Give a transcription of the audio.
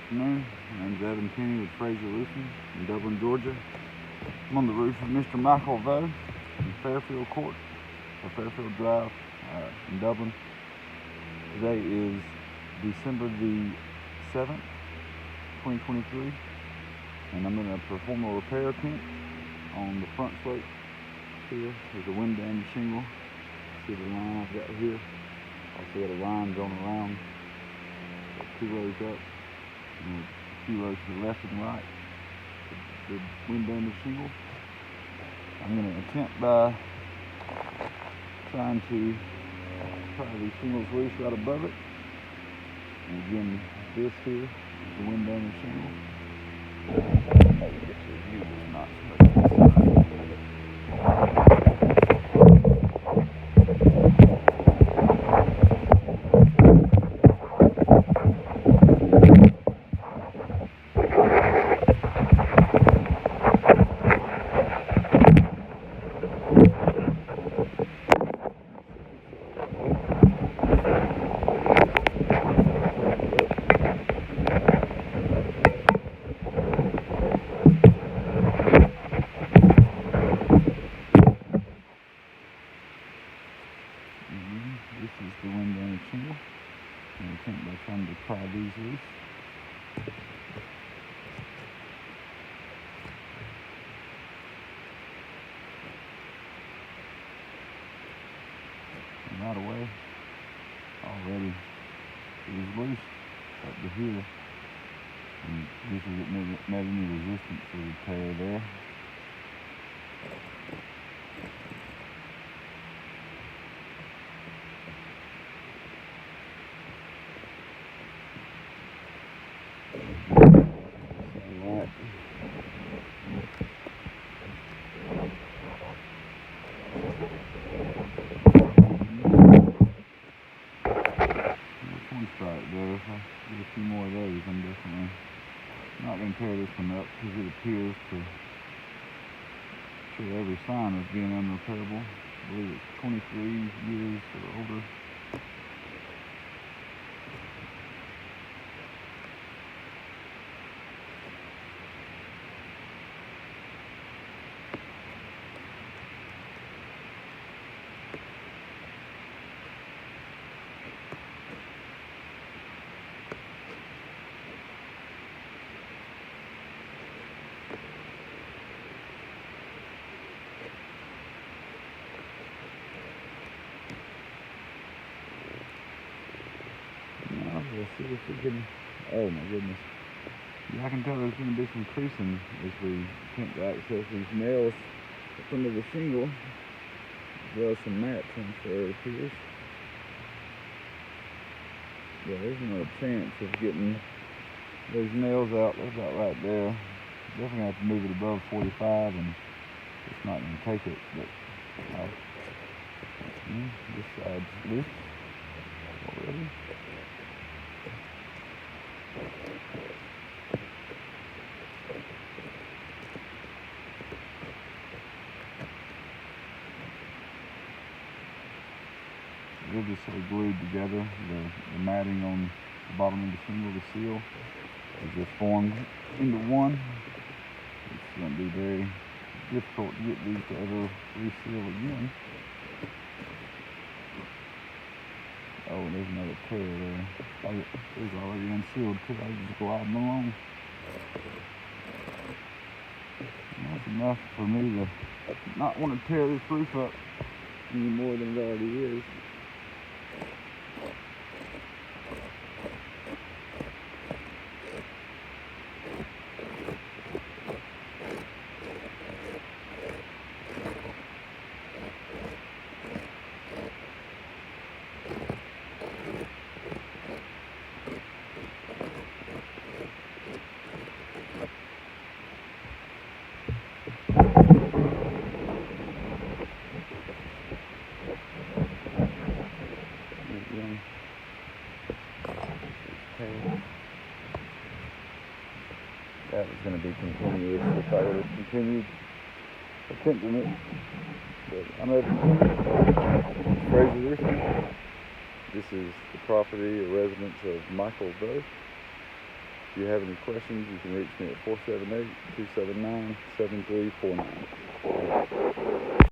afternoon. My name's Evan Kenny with Fraser Roofing in Dublin, Georgia. I'm on the roof of Mr. Michael Vo in Fairfield Court, or Fairfield Drive in Dublin. Today is December the 7th, 2023, and I'm going to perform a repair attempt on the front slope here. There's a wind damage shingle. See the line I've got here. Also got a line going around. Got 2 rows up and a few rows to the left and right. The wind damage shingle. I'm going to attempt by trying to pry these shingles loose right above it. And again, this here is the wind damage shingle. Maybe get to the view, but it's not. This is the wind damage shingle. I'm going to attempt by trying to pry these loose. And right away, already it was loose up to here. And this isn't met any resistance to the tear there. Right there. If I get a few more of those, I'm definitely not going to tear this one up because it appears to show every sign of being unrepairable. I believe it's 23 years or older. Let's see if we can, oh my goodness. Yeah, I can tell there's going to be some creasing as we attempt to access these nails up under the shingle, as well as some mat transfer, it appears. Yeah, there's no chance of getting those nails out. They're about right there. Definitely going to have to move it above 45, and it's not going to take it, but this side's loose already. They're just so glued together. The matting on the bottom of the shingle, the seal, is just formed into one. It's going to be very difficult to get these to ever reseal again. Oh, there's another tear there. Oh, it's already unsealed too. I just gliding along. That's enough for me to not want to tear this roof up any more than it already is. That was going to be continuous if I would have continued attempting it. But I'm Evan Kenny, Fraser Roofing. This is the property or residence of Michael Vo. If you have any questions, you can reach me at 478-279-7349.